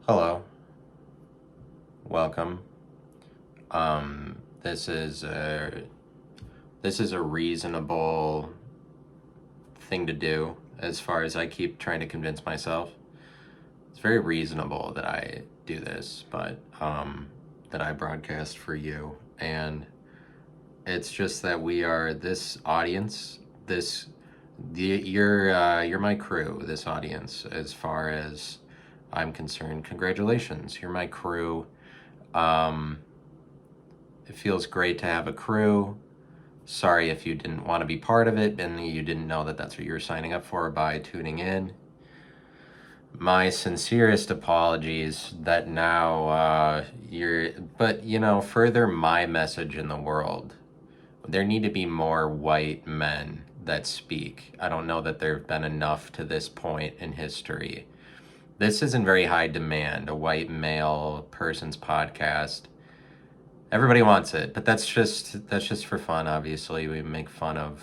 Hello, welcome. This is a reasonable thing to do as far as I keep trying to convince myself. It's very reasonable that I do this, but that I broadcast for you, and it's just that we are this audience. You're my crew. This audience, as far as I'm concerned, congratulations. You're my crew. Um, it feels great to have a crew. Sorry if you didn't want to be part of it and you didn't know that that's what you were signing up for by tuning in. My sincerest apologies that now but further my message in the world. There need to be more white men that speak. I don't know that there have been enough to this point in history. This isn't very high demand, a white male person's podcast. Everybody wants it, but that's just for fun. Obviously, we make fun of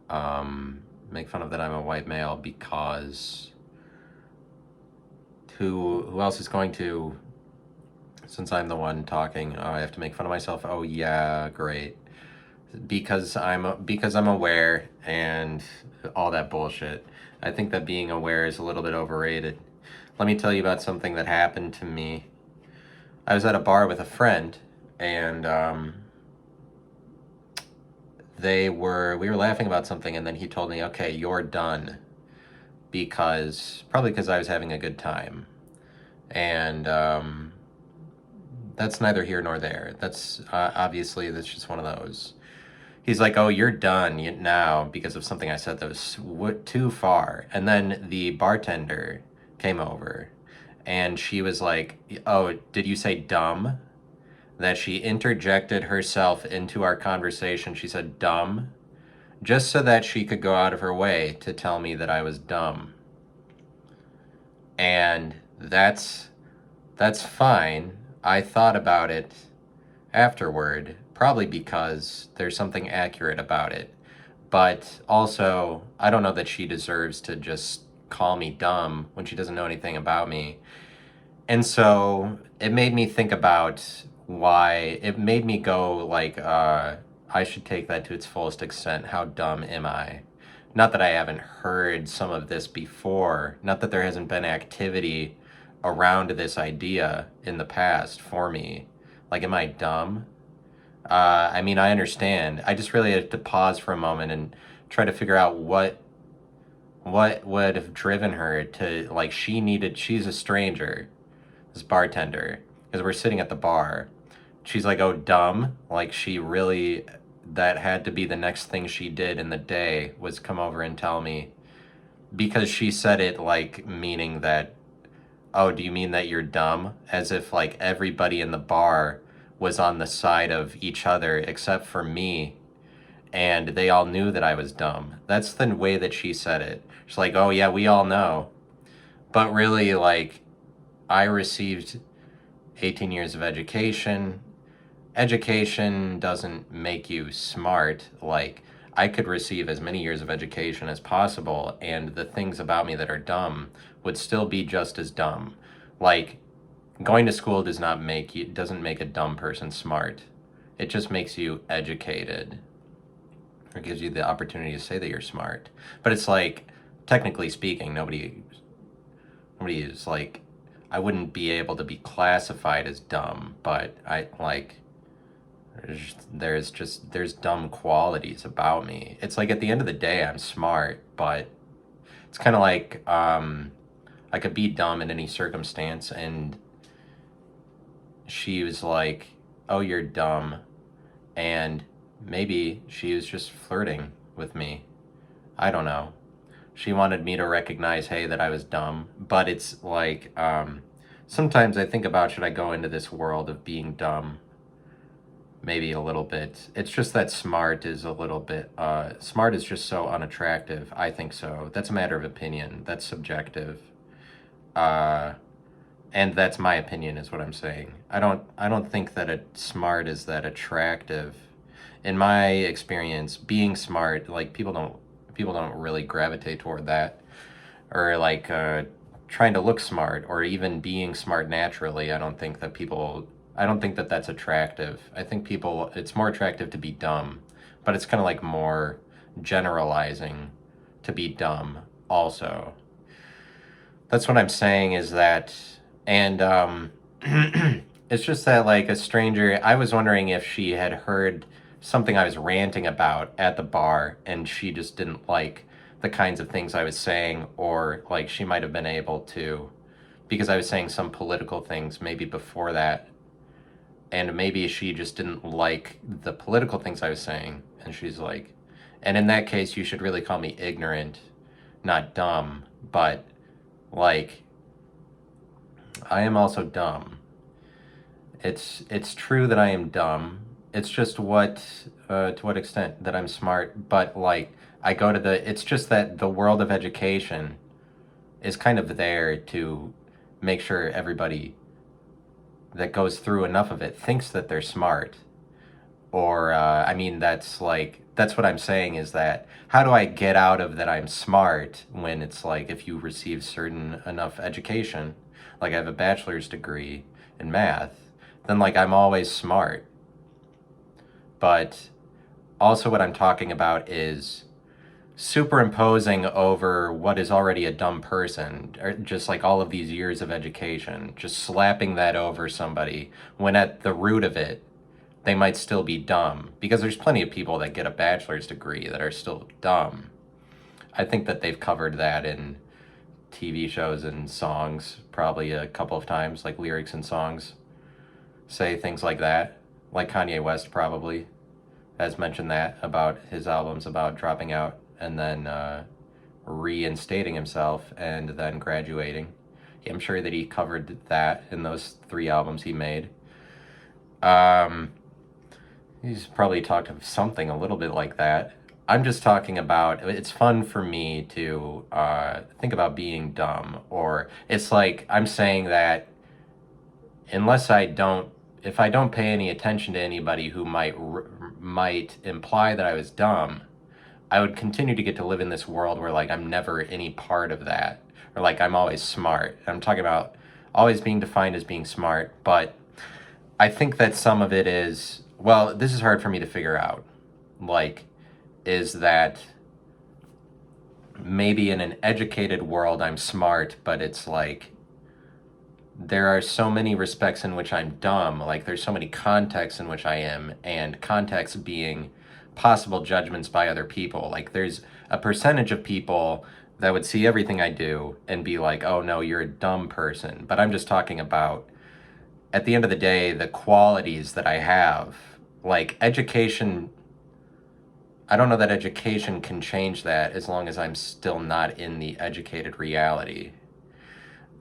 that I'm a white male because who else is going to? Since I'm the one talking, oh, I have to make fun of myself. Oh yeah, great. Because I'm aware and all that bullshit. I think that being aware is a little bit overrated. Let me tell you about something that happened to me. I was at a bar with a friend, and we were laughing about something, and then he told me, okay, you're done, probably because I was having a good time. And that's neither here nor there. That's obviously, that's just one of those. He's like, oh, you're done now because of something I said that was too far. And then the bartender came over, and she was like, oh, did you say dumb? That she interjected herself into our conversation. She said dumb, just so that she could go out of her way to tell me that I was dumb. And that's fine. I thought about it afterward, probably because there's something accurate about it. But also, I don't know that she deserves to just call me dumb when she doesn't know anything about me. And so it made me think about it made me go like, I should take that to its fullest extent. How dumb am I? Not that I haven't heard some of this before, not that there hasn't been activity around this idea in the past for me. Like, am I dumb? I mean, I understand. I just really had to pause for a moment and try to figure out what would have driven her to, like, she's a stranger, this bartender, because we're sitting at the bar. She's like, oh, dumb. Like, that had to be the next thing she did in the day, was come over and tell me, because she said it like meaning that, oh, do you mean that you're dumb? As if like everybody in the bar was on the side of each other except for me, and they all knew that I was dumb. That's the way that she said it. She's like, oh yeah, we all know. But really, like, I received 18 years of education. Education doesn't make you smart. Like, I could receive as many years of education as possible, and the things about me that are dumb would still be just as dumb. Like, going to school doesn't make a dumb person smart. It just makes you educated. It gives you the opportunity to say that you're smart. But it's like, technically speaking, nobody is like, I wouldn't be able to be classified as dumb, but I like, there's dumb qualities about me. It's like, at the end of the day, I'm smart, but it's kind of like, I could be dumb in any circumstance. And she was like, oh, you're dumb. And maybe she was just flirting with me. I don't know. She wanted me to recognize, hey, that I was dumb. But it's like, sometimes I think about, should I go into this world of being dumb? Maybe a little bit. It's just that smart is smart is just so unattractive. I think so. That's a matter of opinion. That's subjective. Uh, and that's my opinion, is what I'm saying. I don't think that smart is that attractive. In my experience, being smart, like, people don't really gravitate toward that, or like, trying to look smart or even being smart naturally. I don't think that that's attractive. I think it's more attractive to be dumb, but it's kind of like more generalizing to be dumb also. That's what I'm saying is that, and it's just that like a stranger, I was wondering if she had heard something I was ranting about at the bar and she just didn't like the kinds of things I was saying, or like she might have been able to, because I was saying some political things maybe before that, and maybe she just didn't like the political things I was saying, and she's like, and in that case, you should really call me ignorant, not dumb, but like, I am also dumb. It's true that I am dumb. It's just to what extent that I'm smart, but like I go to it's just that the world of education is kind of there to make sure everybody that goes through enough of it thinks that they're smart. Or I mean, that's what I'm saying is that how do I get out of that I'm smart when it's like if you receive certain enough education, like I have a bachelor's degree in math, then like I'm always smart. But also what I'm talking about is superimposing over what is already a dumb person, or just like all of these years of education, just slapping that over somebody when at the root of it, they might still be dumb, because there's plenty of people that get a bachelor's degree that are still dumb. I think that they've covered that in TV shows and songs probably a couple of times, like lyrics and songs say things like that. Like Kanye West probably has mentioned that about his albums about dropping out and then reinstating himself and then graduating. I'm sure that he covered that in those 3 albums he made. He's probably talked of something a little bit like that. I'm just talking about, it's fun for me to think about being dumb, or it's like I'm saying that unless if I don't pay any attention to anybody who might imply that I was dumb, I would continue to get to live in this world where like I'm never any part of that, or like I'm always smart. I'm talking about always being defined as being smart, but I think that some of it is, well, this is hard for me to figure out. Like, is that maybe in an educated world I'm smart, but it's like there are so many respects in which I'm dumb. Like there's so many contexts in which I am, and context being possible judgments by other people. Like there's a percentage of people that would see everything I do and be like, oh no, you're a dumb person. But I'm just talking about, at the end of the day, the qualities that I have. Like education, I don't know that education can change that as long as I'm still not in the educated reality.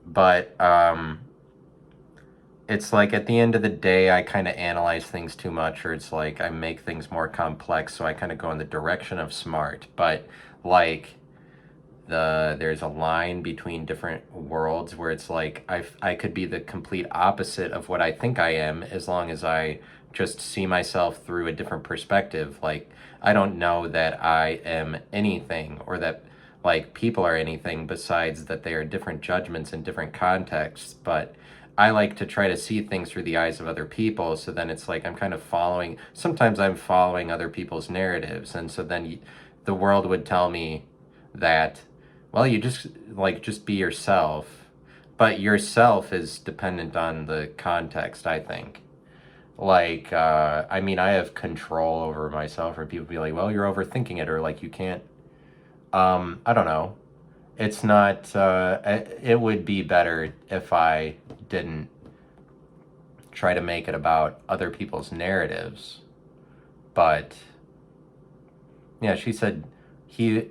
But it's like at the end of the day, I kind of analyze things too much, or it's like I make things more complex, so I kind of go in the direction of smart. But like there's a line between different worlds where it's like I could be the complete opposite of what I think I am, as long as I just see myself through a different perspective. Like I don't know that I am anything, or that like people are anything, besides that they are different judgments in different contexts. But I like to try to see things through the eyes of other people, so then it's like I'm kind of sometimes I'm following other people's narratives, and so then the world would tell me that, well, you just be yourself. But yourself is dependent on the context, I think. Like, I mean, I have control over myself, or people be like, well, you're overthinking it, or like you can't, I don't know. It's not, it would be better if I didn't try to make it about other people's narratives. But, yeah, she said,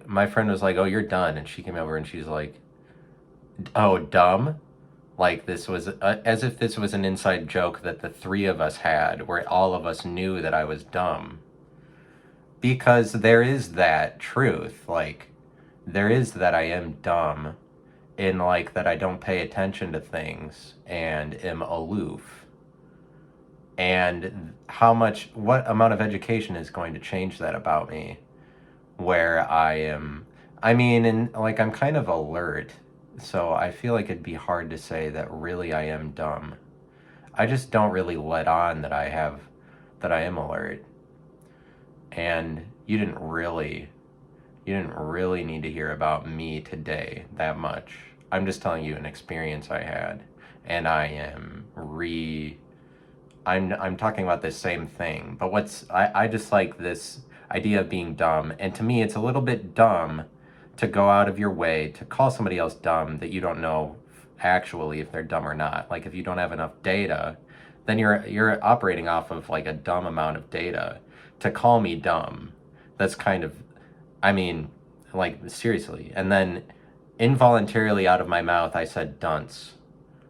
my friend was like, oh, you're done. And she came over and she's like, oh, dumb? Like this was as if this was an inside joke that the 3 of us had, where all of us knew that I was dumb. Because there is that truth, like there is that I am dumb, in like that I don't pay attention to things and am aloof. And what amount of education is going to change that about me? Where I am, I mean, and like I'm kind of alert So I feel like it'd be hard to say that really I am dumb. I just don't really let on that that I am alert. And you didn't really need to hear about me today that much. I'm just telling you an experience I had. And I'm talking about the same thing. But I just like this idea of being dumb. And to me, it's a little bit dumb to go out of your way to call somebody else dumb that you don't know actually if they're dumb or not. Like if you don't have enough data, then you're operating off of like a dumb amount of data. To call me dumb, that's kind of, I mean, like seriously. And then involuntarily out of my mouth, I said dunce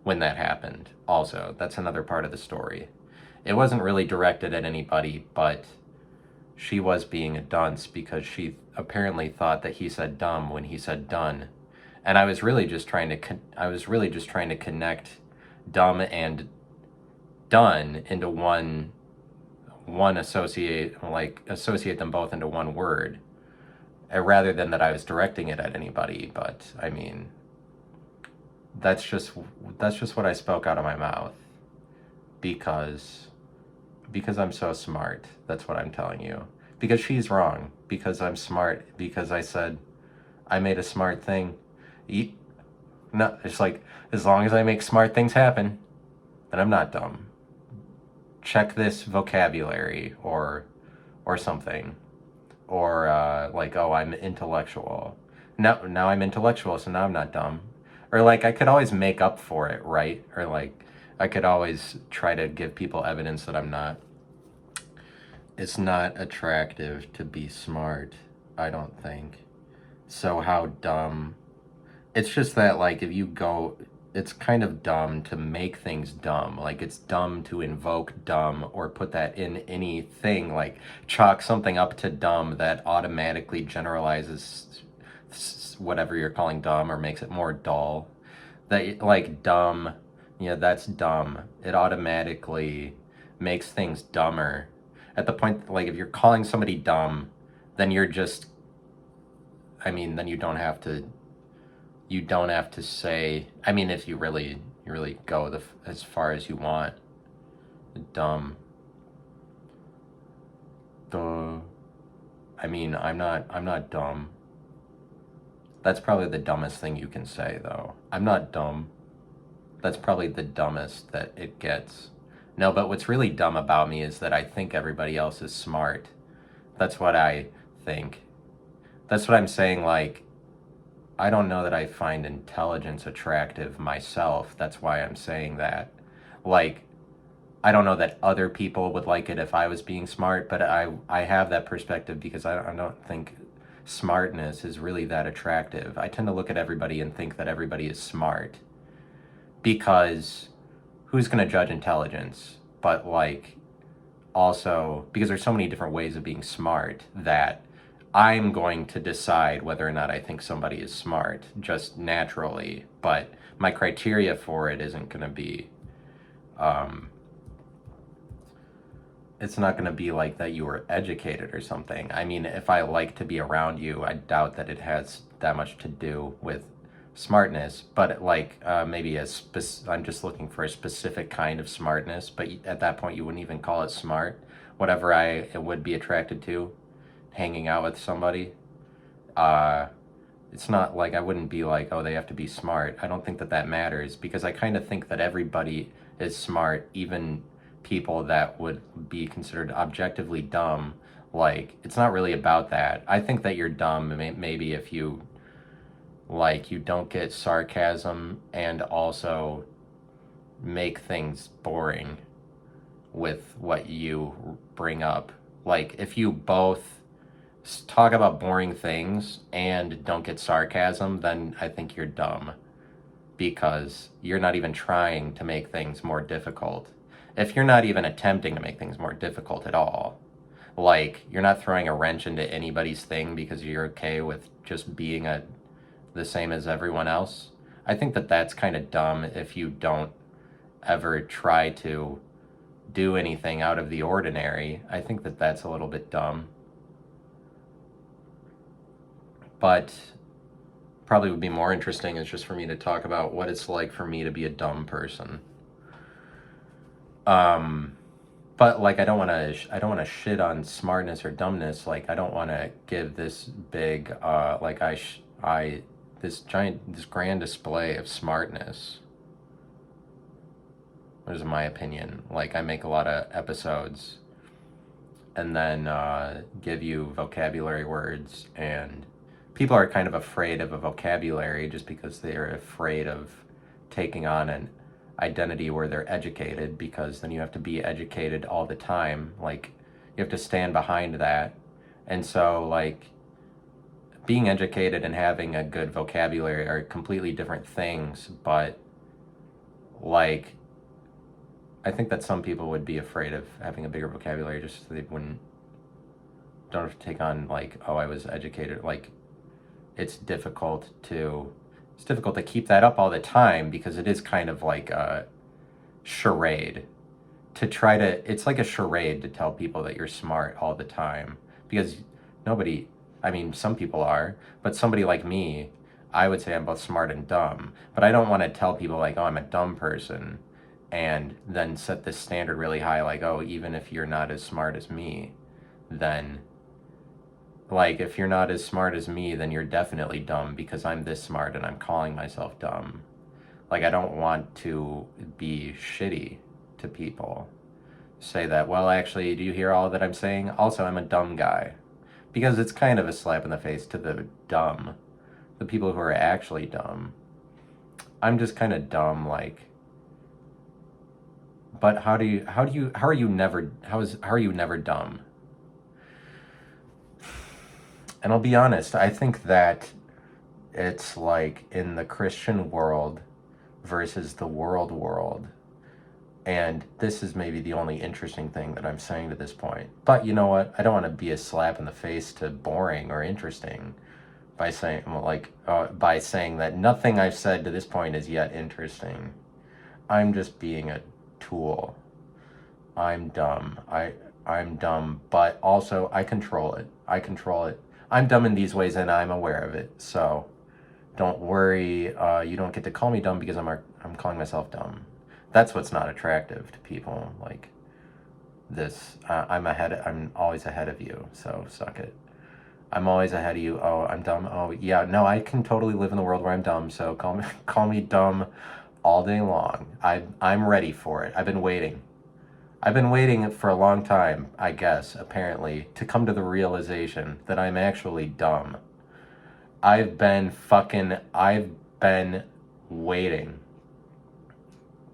when that happened. Also, that's another part of the story. It wasn't really directed at anybody, but she was being a dunce because she apparently thought that he said dumb when he said done. And I was really just trying to connect dumb and done into one associate them both into one word, rather than that I was directing it at anybody. But I mean, that's just that's just what I spoke out of my mouth because I'm so smart. That's what I'm telling you. Because she's wrong. Because I'm smart. Because I made a smart thing. No, it's like as long as I make smart things happen, then I'm not dumb. Check this vocabulary or something. Or like, oh, I'm intellectual. Now I'm intellectual, so now I'm not dumb. Or like I could always make up for it, right? Or like I could always try to give people evidence that I'm not. It's not attractive to be smart, I don't think. So how dumb? It's just that like if you go, it's kind of dumb to make things dumb. Like it's dumb to invoke dumb or put that in anything, like chalk something up to dumb that automatically generalizes whatever you're calling dumb or makes it more dull. That like dumb, yeah, that's dumb. It automatically makes things dumber. At the point, like if you're calling somebody dumb, then you're just, I mean, then you don't have to say, I mean, if you really go as far as you want, dumb. Duh. I mean, I'm not dumb. That's probably the dumbest thing you can say, though. I'm not dumb. That's probably the dumbest that it gets. No, but what's really dumb about me is that I think everybody else is smart. That's what I think. That's what I'm saying, like, I don't know that I find intelligence attractive myself. That's why I'm saying that. Like, I don't know that other people would like it if I was being smart, but I have that perspective because I don't think smartness is really that attractive. I tend to look at everybody and think that everybody is smart because who's going to judge intelligence? But like also because there's so many different ways of being smart that I'm going to decide whether or not I think somebody is smart just naturally, but my criteria for it isn't going to be um, it's not going to be like that you were educated or something. I mean, if I like to be around you, I doubt that it has that much to do with smartness, but like maybe I'm just looking for a specific kind of smartness, but at that point you wouldn't even call it smart. Whatever I would be attracted to, hanging out with somebody, uh, it's not like I wouldn't be like, oh, they have to be smart. I don't think that that matters because I kind of think that everybody is smart, even people that would be considered objectively dumb. Like, it's not really about that. I think that you're dumb maybe if you, like, you don't get sarcasm and also make things boring with what you bring up. Like, if you both talk about boring things and don't get sarcasm, then I think you're dumb because you're not even trying to make things more difficult. If you're not even attempting to make things more difficult at all, like you're not throwing a wrench into anybody's thing because you're okay with just being the same as everyone else, I think that that's kind of dumb if you don't ever try to do anything out of the ordinary. I think that that's a little bit dumb. But probably would be more interesting is just for me to talk about what it's like for me to be a dumb person. But like I don't want to shit on smartness or dumbness. Like I don't want to give this big like I this grand display of smartness. What is my opinion? Like I make a lot of episodes and then give you vocabulary words, and people are kind of afraid of a vocabulary just because they're afraid of taking on an identity where they're educated, because then you have to be educated all the time. Like you have to stand behind that. And so like being educated and having a good vocabulary are completely different things, but like I think that some people would be afraid of having a bigger vocabulary just so they don't have to take on like, oh, I was educated. Like it's difficult to keep that up all the time, because it is kind of like a charade to try to, it's like a charade to tell people that you're smart all the time, because nobody, I mean, some people are, but somebody like me, I would say I'm both smart and dumb, but I don't want to tell people like, oh, I'm a dumb person, and then set this standard really high, like, oh, even if you're not as smart as me, then like if you're not as smart as me, then you're definitely dumb because I'm this smart and I'm calling myself dumb. Like I don't want to be shitty to people. Say that, well, actually, do you hear all that I'm saying? Also, I'm a dumb guy. Because it's kind of a slap in the face to the dumb, the people who are actually dumb. I'm just kind of dumb, like, but how are you never dumb? And I'll be honest, I think that it's like in the Christian world versus the world. And this is maybe the only interesting thing that I'm saying to this point. But you know what? I don't want to be a slap in the face to boring or interesting by saying by saying that nothing I've said to this point is yet interesting. I'm just being a tool. I'm dumb. I'm dumb, but also I control it. I'm dumb in these ways, and I'm aware of it. So don't worry. You don't get to call me dumb because I'm calling myself dumb. That's what's not attractive to people. Like this, I'm always ahead of you. So suck it. I'm always ahead of you. Oh, I'm dumb. Oh, yeah. No, I can totally live in the world where I'm dumb. So call me dumb all day long. I'm ready for it. I've been waiting. For a long time, I guess, apparently, to come to the realization that I'm actually dumb. I've been waiting.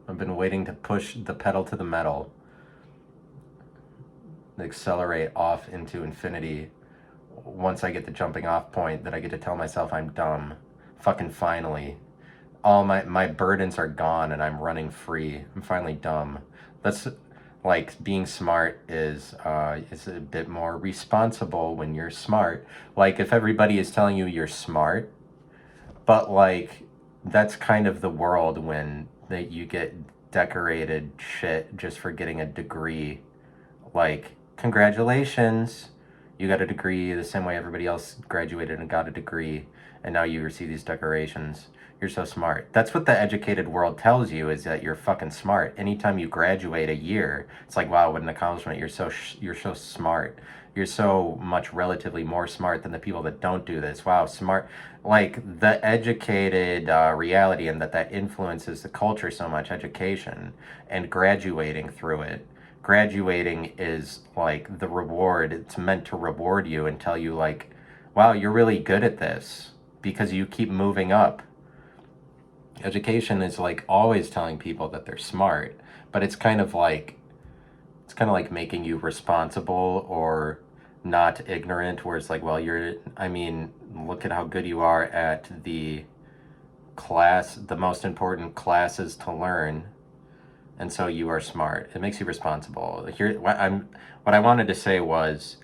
I've been waiting to push the pedal to the metal, accelerate off into infinity. Once I get the jumping off point, that I get to tell myself I'm dumb. Fucking finally. All my burdens are gone and I'm running free. I'm finally dumb. That's like being smart is a bit more responsible when you're smart. Like if everybody is telling you you're smart, but like that's kind of the world when that you get decorated shit just for getting a degree. Like congratulations, you got a degree the same way everybody else graduated and got a degree, and now you receive these decorations. You're so smart. That's what the educated world tells you, is that you're fucking smart. Anytime you graduate a year, it's like, wow, what an accomplishment. You're so smart. You're so much relatively more smart than the people that don't do this. Wow, smart. Like the educated reality, and that influences the culture so much, education and graduating through it. Graduating is like the reward. It's meant to reward you and tell you like, wow, you're really good at this because you keep moving up. Education is like always telling people that they're smart, but it's kind of like making you responsible or not ignorant, where it's like, well, look at how good you are at the most important classes to learn, and so you are smart. It makes you responsible. What I wanted to say was,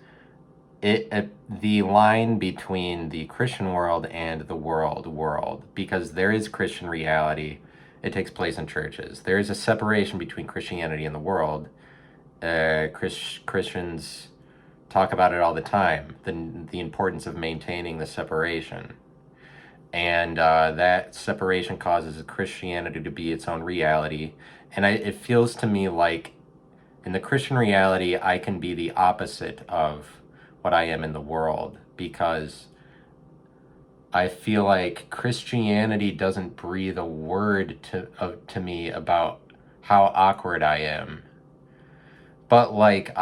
the line between the Christian world and the world, because there is Christian reality. It takes place in churches. There is a separation between Christianity and the world. Christians talk about it all the time, the importance of maintaining the separation. and that separation causes Christianity to be its own reality. And it feels to me like in the Christian reality, I can be the opposite of what I am in the world, because I feel like Christianity doesn't breathe a word to me about how awkward I am. But like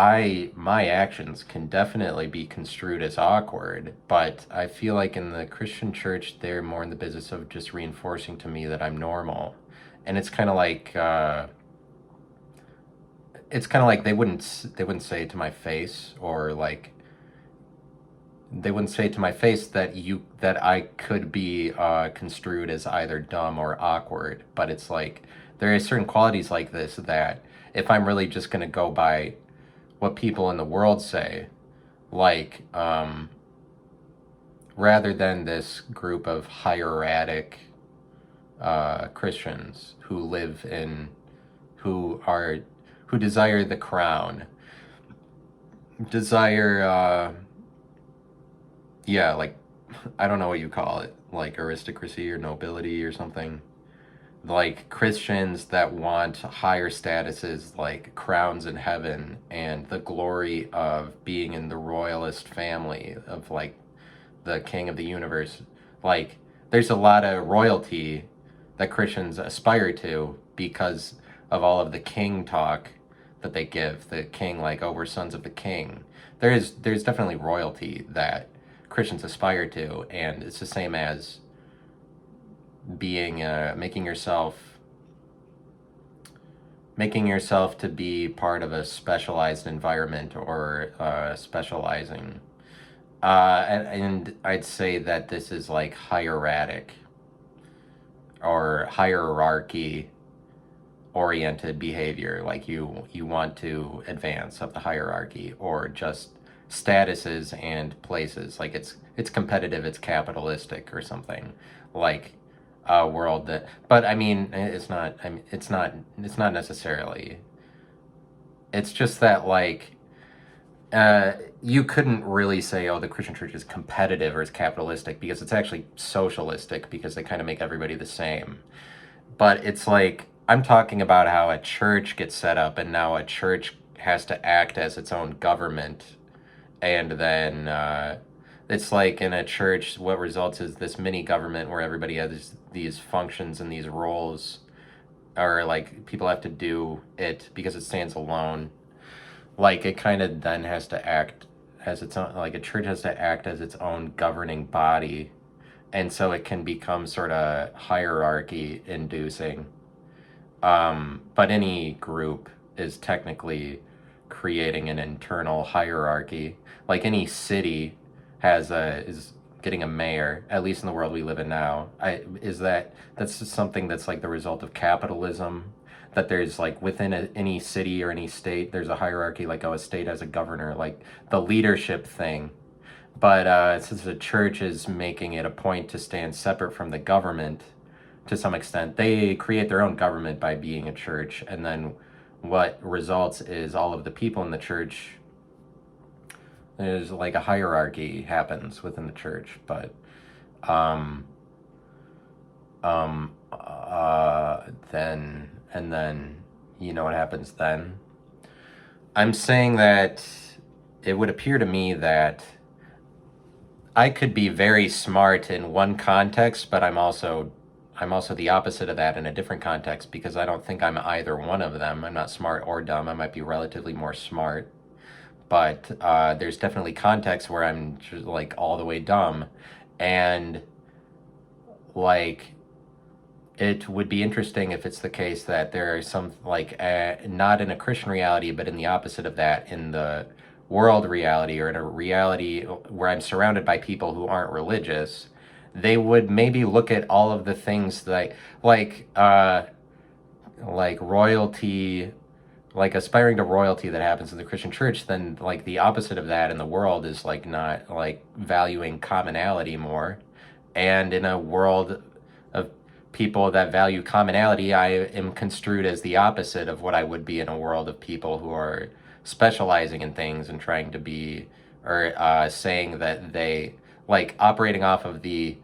my actions can definitely be construed as awkward, but I feel like in the Christian church they're more in the business of just reinforcing to me that I'm normal. And it's kind of like they wouldn't say it to my face, or like they wouldn't say to my face that I could be construed as either dumb or awkward. But it's like there are certain qualities like this that if I'm really just going to go by what people in the world say, like rather than this group of hieratic Christians who are who desire the crown, desire yeah, like I don't know what you call it, like aristocracy or nobility or something. Like Christians that want higher statuses like crowns in heaven and the glory of being in the royalist family of like the king of the universe. Like there's a lot of royalty that Christians aspire to because of all of the king talk that they give. The king, like, oh, we're sons of the king. There's definitely royalty that Christians aspire to, and it's the same as being making yourself to be part of a specialized environment, or specializing. And I'd say that this is like hieratic or hierarchy oriented behavior. Like you want to advance up the hierarchy, or just statuses and places. Like it's competitive, it's capitalistic or something. Like a world that, but I mean, it's not necessarily. It's just that like you couldn't really say, oh, the Christian church is competitive or is capitalistic, because it's actually socialistic, because they kind of make everybody the same. But it's like, I'm talking about how a church gets set up, and now a church has to act as its own government. And then it's like in a church, what results is this mini government where everybody has these functions and these roles, or like people have to do it because it stands alone. Like it kind of then has to act as its own, like a church has to act as its own governing body. And so it can become sort of hierarchy inducing. But any group is technically creating an internal hierarchy. Like any city is getting a mayor, at least in the world we live in now. That's just something that's like the result of capitalism. That there's like within any city or any state, there's a hierarchy. Like, oh, a state has a governor, like the leadership thing. But since the church is making it a point to stand separate from the government to some extent, they create their own government by being a church. And then what results is all of the people in the church, there's like a hierarchy happens within the church. But um, then you know what happens then? I'm saying that it would appear to me that I could be very smart in one context, but I'm also the opposite of that in a different context, because I don't think I'm either one of them. I'm not smart or dumb. I might be relatively more smart, but there's definitely contexts where I'm just like all the way dumb, and like it would be interesting if it's the case that there are some, like, not in a Christian reality, but in the opposite of that, in the world reality, or in a reality where I'm surrounded by people who aren't religious, they would maybe look at all of the things that, like royalty, like aspiring to royalty that happens in the Christian church. Then like the opposite of that in the world is like not like valuing commonality more. And in a world of people that value commonality, I am construed as the opposite of what I would be in a world of people who are specializing in things and trying to be, or saying that they, like, operating off of the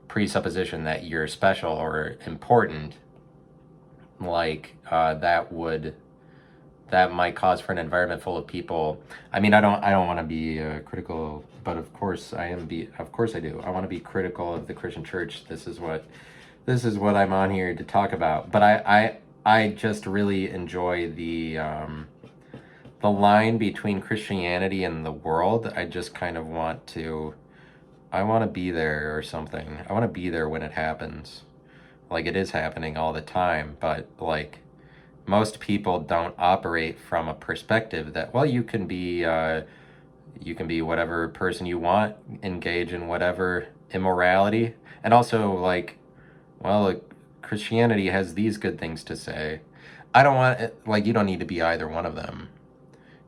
presupposition that you're special or important, like that might cause for an environment full of people. I mean, I don't want to be critical, but of course of course I do. I want to be critical of the Christian church. This is what I'm on here to talk about. But I just really enjoy the line between Christianity and the world. I just kind of I want to be there or something. I want to be there when it happens. Like, it is happening all the time, but like, most people don't operate from a perspective that, well, you can be whatever person you want, engage in whatever immorality, and also like, well, like, Christianity has these good things to say. I don't want like, you don't need to be either one of them.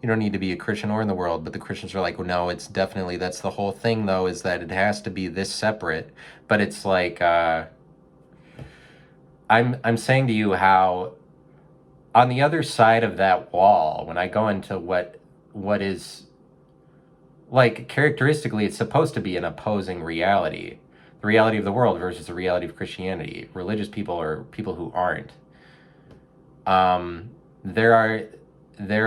You don't need to be a Christian or in the world, but the Christians are like, well, no, it's definitely, that's the whole thing though, is that it has to be this separate. But it's like, I'm saying to you how on the other side of that wall, when I go into what is, like, characteristically, it's supposed to be an opposing reality. The reality of the world versus the reality of Christianity. Religious people or people who aren't. There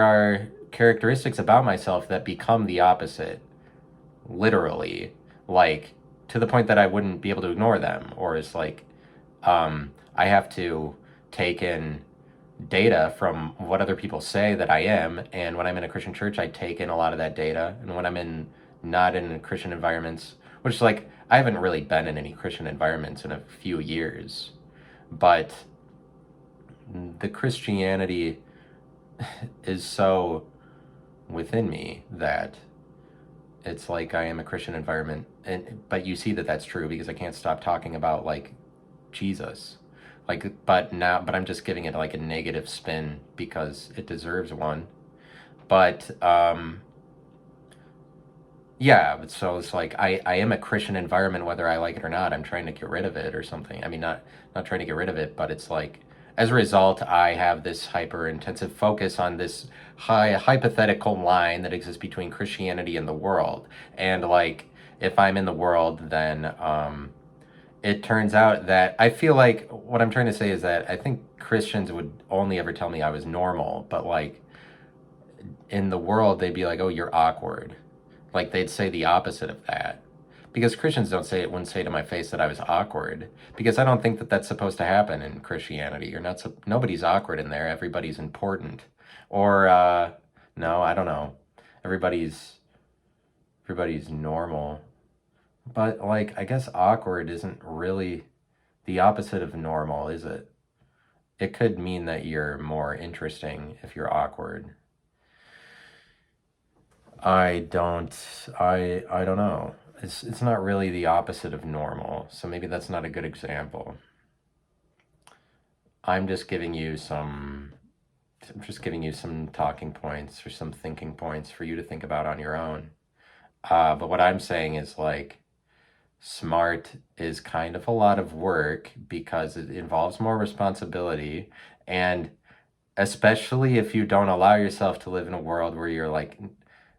are characteristics about myself that become the opposite, literally, like, to the point that I wouldn't be able to ignore them, or it's like, I have to take in data from what other people say that I am, and when I'm in a Christian church, I take in a lot of that data, and when I'm not in Christian environments, which, like, I haven't really been in any Christian environments in a few years, but the Christianity is so within me that it's like I am a Christian environment, but you see that that's true because I can't stop talking about, like, Jesus. Like, but I'm just giving it like a negative spin because it deserves one. But yeah, but so it's like I am a Christian environment whether I like it or not. I'm trying to get rid of it or something. I mean, not trying to get rid of it, but it's like, as a result, I have this hyper intensive focus on this hypothetical line that exists between Christianity and the world. And like, if I'm in the world, then it turns out that I feel like what I'm trying to say is that I think Christians would only ever tell me I was normal, but like, in the world, they'd be like, oh, you're awkward. Like, they'd say the opposite of that. Because Christians wouldn't say to my face that I was awkward, because I don't think that that's supposed to happen in Christianity. Nobody's awkward in there. Everybody's important. Or, no, I don't know. Everybody's normal. But, like, I guess awkward isn't really the opposite of normal, is it? It could mean that you're more interesting if you're awkward. I don't know. It's not really the opposite of normal, so maybe that's not a good example. I'm just giving you some talking points or some thinking points for you to think about on your own. But what I'm saying is, like, smart is kind of a lot of work because it involves more responsibility, and especially if you don't allow yourself to live in a world where you're like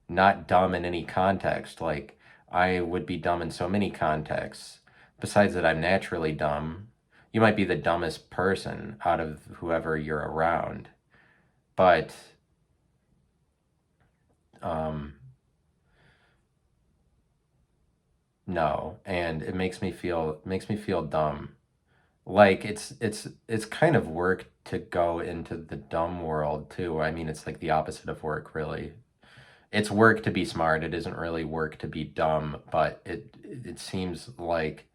not dumb in any context. Like, I would be dumb in so many contexts. Besides that, I'm naturally dumb. You might be the dumbest person out of whoever you're around, but no, and it makes me feel dumb. Like, it's kind of work to go into the dumb world too. I mean, it's like the opposite of work, really. It's work to be smart. It isn't really work to be dumb, but it seems like,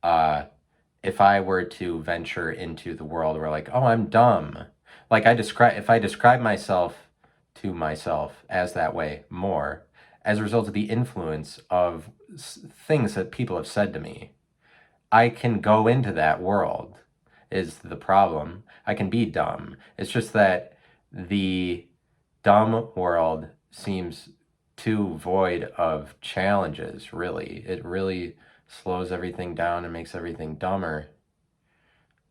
if I were to venture into the world where, like, oh, I'm dumb, like, if I describe myself to myself as that way more as a result of the influence of things that people have said to me, I can go into that world, is the problem. I can be dumb. It's just that the dumb world seems too void of challenges, really. It really slows everything down and makes everything dumber,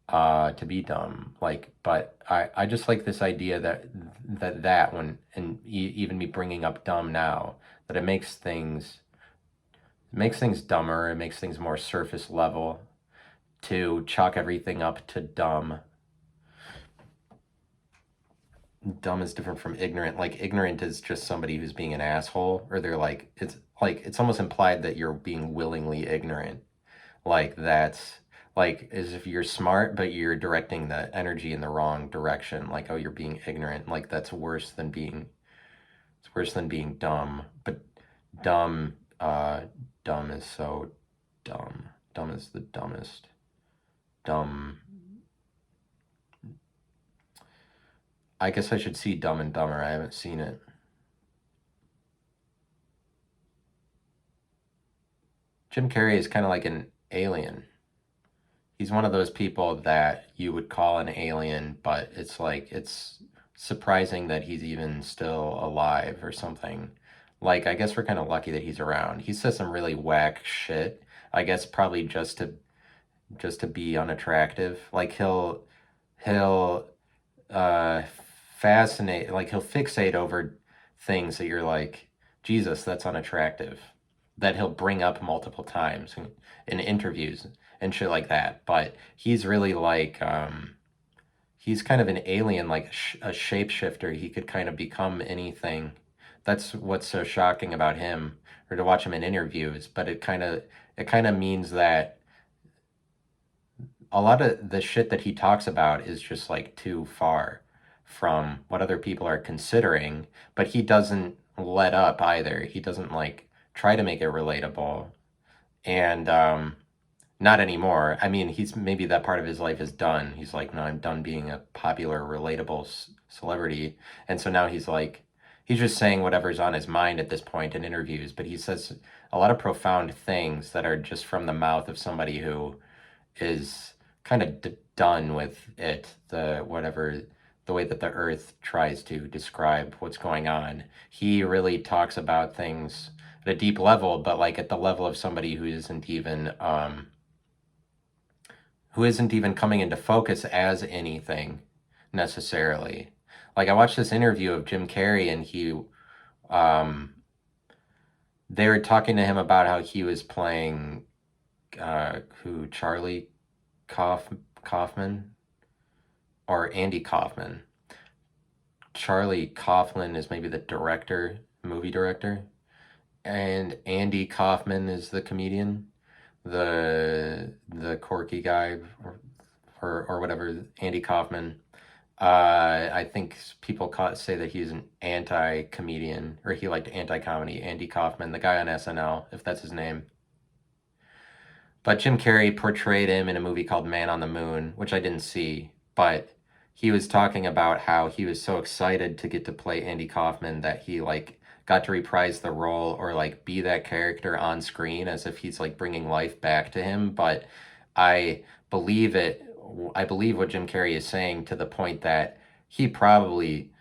to be dumb. Like, but I just like this idea that when, and even me bringing up dumb now, that it makes things dumber, it makes things more surface level. to chalk everything up to dumb. Dumb is different from ignorant. Like, ignorant is just somebody who's being an asshole, or they're like, it's almost implied that you're being willingly ignorant. Like, that's like as if you're smart, but you're directing the energy in the wrong direction. Like, oh, you're being ignorant. Like, that's worse than being, it's worse than being dumb. But dumb, dumb is so dumb. Dumb is the dumbest. Dumb. I guess I should see Dumb and Dumber. I haven't seen it. Jim Carrey is kind of like an alien. He's one of those people that you would call an alien, but it's like, it's surprising that he's even still alive or something. Like, I guess we're kind of lucky that he's around. He says some really whack shit. I guess probably just to be unattractive. Like, he'll uh fascinate, like he'll fixate over things that you're like, Jesus, that's unattractive. That he'll bring up multiple times in interviews and shit like that. But he's really like, he's kind of an alien, like a shapeshifter. He could kind of become anything. That's what's so shocking about him, or to watch him in interviews. But it kind of means that a lot of the shit that he talks about is just like too far from what other people are considering, but he doesn't let up either. He doesn't like try to make it relatable. And not anymore. I mean, he's maybe that part of his life is done. He's like, no, I'm done being a popular, relatable celebrity. And so now he's like, he's just saying whatever's on his mind at this point in interviews, but he says a lot of profound things that are just from the mouth of somebody who is kind of done with it, the way that the earth tries to describe what's going on. He really talks about things at a deep level, but like at the level of somebody who isn't even coming into focus as anything necessarily. Like, I watched this interview of Jim Carrey, and they were talking to him about how he was playing Charlie Kaufman or Andy Kaufman. Charlie Kaufman is maybe the director, movie director, and Andy Kaufman is the comedian, the quirky guy, or whatever. Andy Kaufman. I think people say that he's an anti-comedian, or he liked anti-comedy. Andy Kaufman, the guy on SNL, if that's his name. But Jim Carrey portrayed him in a movie called Man on the Moon, which I didn't see, but he was talking about how he was so excited to get to play Andy Kaufman that he like got to reprise the role, or like be that character on screen, as if he's like bringing life back to him. But I believe it. I believe what Jim Carrey is saying, to the point that he probably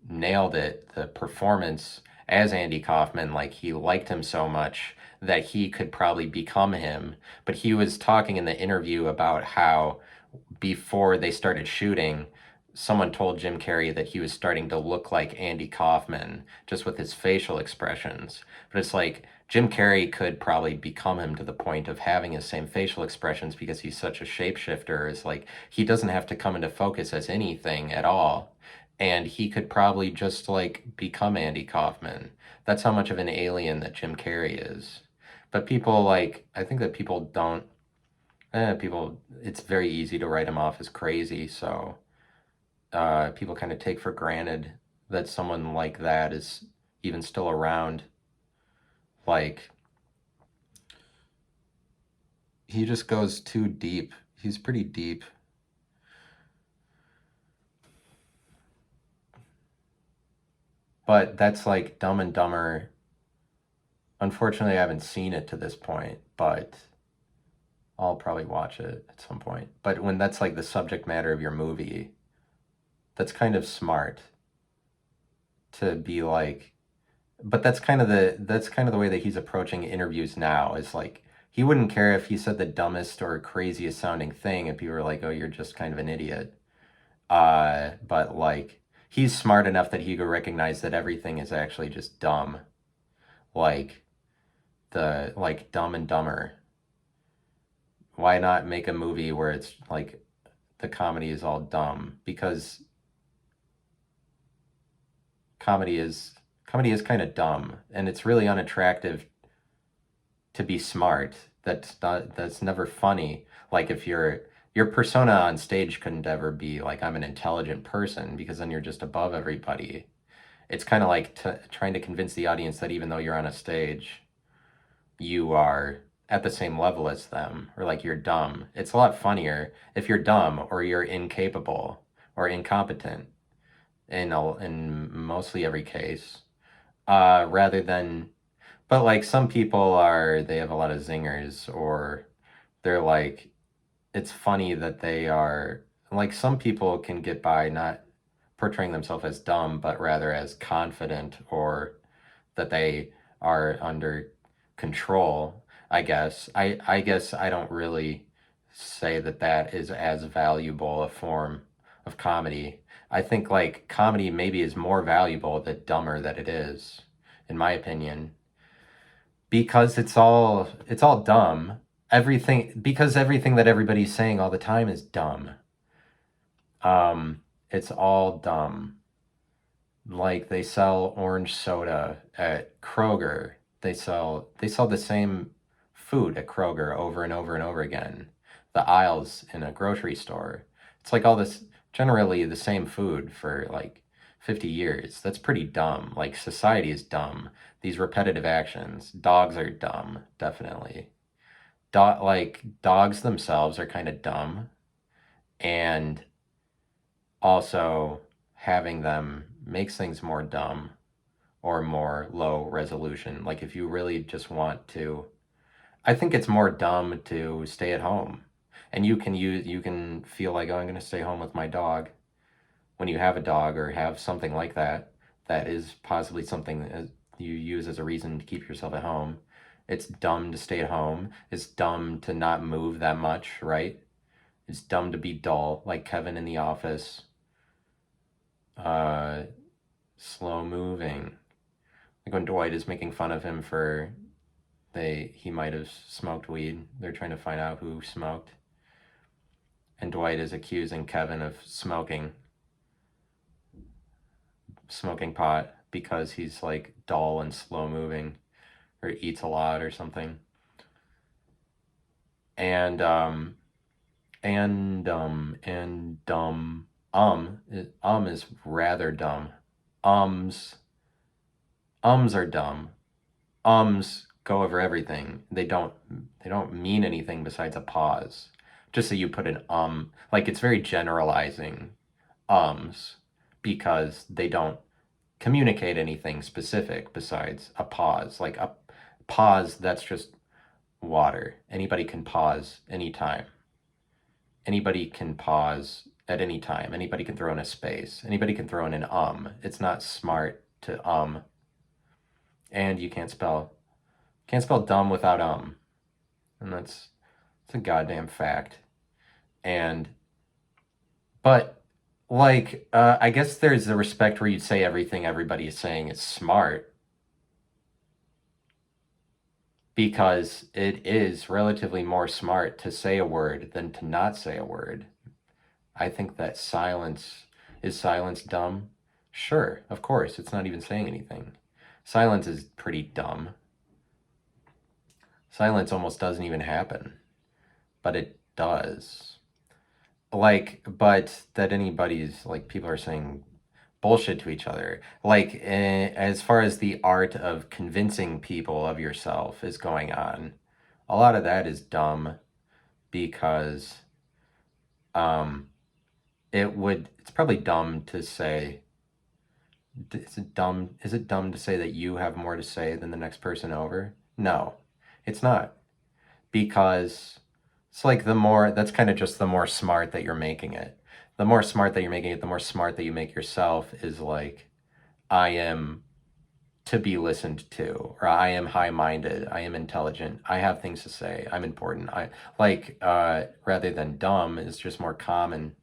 nailed it. The performance as Andy Kaufman, like, he liked him so much that he could probably become him. But he was talking in the interview about how before they started shooting, someone told Jim Carrey that he was starting to look like Andy Kaufman just with his facial expressions. But it's like, Jim Carrey could probably become him to the point of having his same facial expressions, because he's such a shapeshifter. It's like, he doesn't have to come into focus as anything at all. And he could probably just like become Andy Kaufman. That's how much of an alien that Jim Carrey is. But people, like, I think that people don't, it's very easy to write him off as crazy. So people kind of take for granted that someone like that is even still around. Like, he just goes too deep. He's pretty deep. But that's like Dumb and Dumber. Unfortunately, I haven't seen it to this point, but I'll probably watch it at some point. But when that's like the subject matter of your movie, that's kind of smart to be like, but that's kind of the way that he's approaching interviews now. Is like, he wouldn't care if he said the dumbest or craziest sounding thing if people were like, oh, you're just kind of an idiot. But like, he's smart enough that he could recognize that everything is actually just dumb. Like Dumb and Dumber. Why not make a movie where it's like the comedy is all dumb? Because comedy is comedy is kind of dumb, and it's really unattractive to be smart. That's never funny. Like if your persona on stage couldn't ever be like I'm an intelligent person, because then you're just above everybody. It's kind of like trying to convince the audience that even though you're on a stage, you are at the same level as them, or like you're dumb. It's a lot funnier if you're dumb or you're incapable or incompetent in mostly every case, rather than. But like some people they have a lot of zingers, or they're like, it's funny that they are like, some people can get by not portraying themselves as dumb, but rather as confident, or that they are under control, I guess. I guess I don't really say that that is as valuable a form of comedy. I think like comedy maybe is more valuable the dumber that it is, in my opinion, because it's all dumb. Everything that everybody's saying all the time is dumb. It's all dumb. Like they sell orange soda at Kroger. They sell the same food at Kroger over and over and over again. The aisles in a grocery store. It's like all this generally the same food for like 50 years. That's pretty dumb. Like society is dumb. These repetitive actions. Dogs are dumb, definitely. Like dogs themselves are kind of dumb, and also having them makes things more dumb or more low resolution. Like if you really just want to, I think it's more dumb to stay at home. And you can feel like, oh, I'm going to stay home with my dog, when you have a dog or have something like that, that is possibly something that you use as a reason to keep yourself at home. It's dumb to stay at home. It's dumb to not move that much, right? It's dumb to be dull, like Kevin in The Office. Uh, Slow moving. Like when Dwight is making fun of him for he might have smoked weed. They're trying to find out who smoked. And Dwight is accusing Kevin of smoking pot because he's like dull and slow moving, or eats a lot or something. And is rather dumb. Ums are dumb. Go over everything. They don't mean anything besides a pause. Just so you put an like it's very generalizing, ums, because they don't communicate anything specific besides a pause. Like a pause, that's just water. Anybody can pause anytime. Anybody can pause at any time. Anybody can throw in a space. Anybody can throw in an It's not smart to and you can't spell dumb without and that's a goddamn fact. And but like I guess there's the respect where you'd say everything everybody is saying is smart, because it is relatively more smart to say a word than to not say a word. I think that is silence dumb? Sure, of course, it's not even saying anything. Silence is pretty dumb. Silence almost doesn't even happen, but it does. Like, but that anybody's, like, people are saying bullshit to each other. Like, as far as the art of convincing people of yourself is going on, a lot of that is dumb, because it's probably dumb to say, is it dumb to say that you have more to say than the next person over? No, it's not, because it's like that's kind of just the more smart that you're making it. The more smart that you're making it, the more smart that you make yourself is like, I am to be listened to, or I am high-minded, I am intelligent, I have things to say, I'm important. I like rather than dumb is just more common.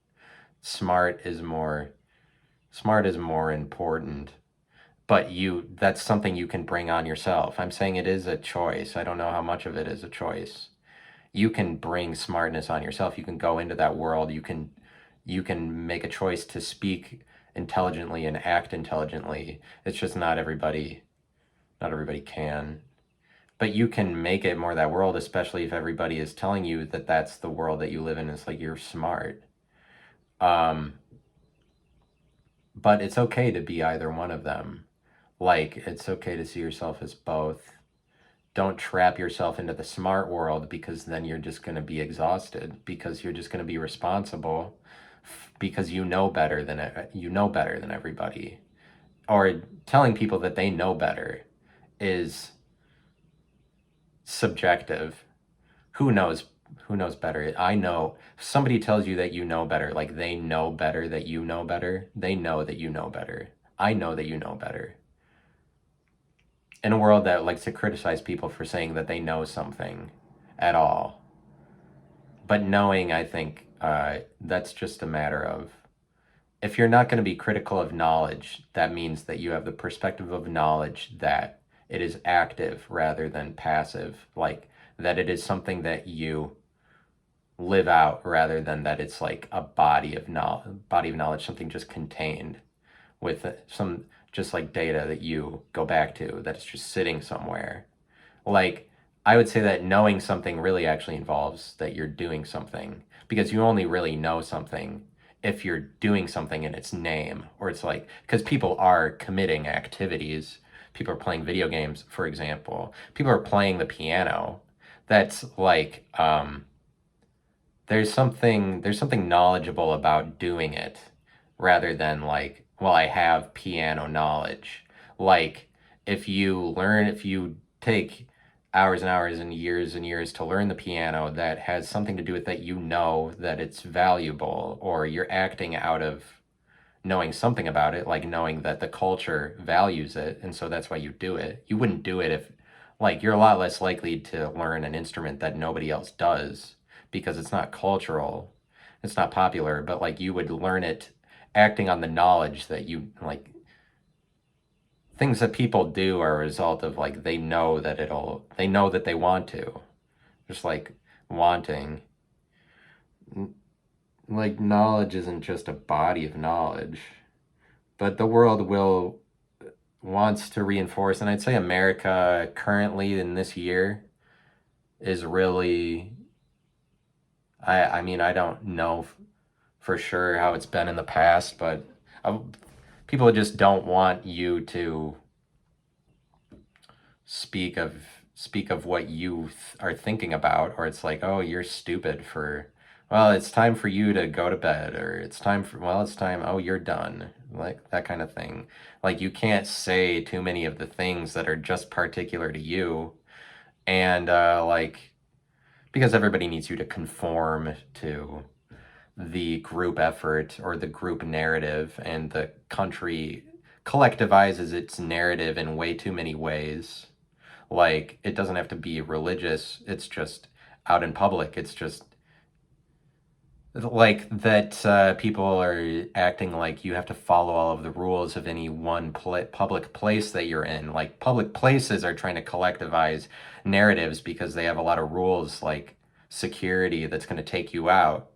Smart is more important, but that's something you can bring on yourself. I'm saying it is a choice. I don't know how much of it is a choice. you can bring smartness on yourself. You can go into that world. You can make a choice to speak intelligently and act intelligently. It's just not everybody can. But you can make it more that world, especially if everybody is telling you that that's the world that you live in. It's like you're smart. Um, but it's okay to be either one of them. Like, it's okay to see yourself as both. Don't trap yourself into the smart world, because then you're just going to be exhausted, because you're just going to be responsible, because you know better than everybody. Or telling people that they know better is subjective. Who knows better? I know. If somebody tells you that you know better, like they know better that you know better, they know that you know better. I know that you know better. In a world that likes to criticize people for saying that they know something at all. But knowing, I think, that's just a matter of, if you're not going to be critical of knowledge, that means that you have the perspective of knowledge that it is active rather than passive, like that it is something that you live out rather than that it's like a body of knowledge, something just contained with some just like data that you go back to, that it's just sitting somewhere. Like, I would say that knowing something really actually involves that you're doing something, because you only really know something if you're doing something in its name, or it's like, because people are committing activities. People are playing video games, for example. People are playing the piano. That's like, there's something knowledgeable about doing it, rather than like, well, I have piano knowledge. Like, if you take hours and hours and years to learn the piano, that has something to do with that, you know that it's valuable, or you're acting out of knowing something about it, like knowing that the culture values it, and so that's why you do it. You wouldn't do it if, like, you're a lot less likely to learn an instrument that nobody else does, because it's not cultural, it's not popular, but like you would learn it acting on the knowledge that you like. Things that people do are a result of, like, they know that they want to, just like wanting. Like, knowledge isn't just a body of knowledge, but the world will wants to reinforce, and I'd say America currently in this year is really, I mean, I don't know for sure how it's been in the past, but uh, people just don't want you to speak of speak of what you are thinking about, or it's like, oh, you're stupid for, well, it's time for you to go to bed, or it's time for, well, it's time, oh, you're done, like that kind of thing. Like, you can't say too many of the things that are just particular to you, and like, because everybody needs you to conform to the group effort or the group narrative, and the country collectivizes its narrative in way too many ways. Like, it doesn't have to be religious, it's just out in public. It's just like that, people are acting like you have to follow all of the rules of any one public place that you're in. Like, public places are trying to collectivize narratives because they have a lot of rules, like security, that's going to take you out.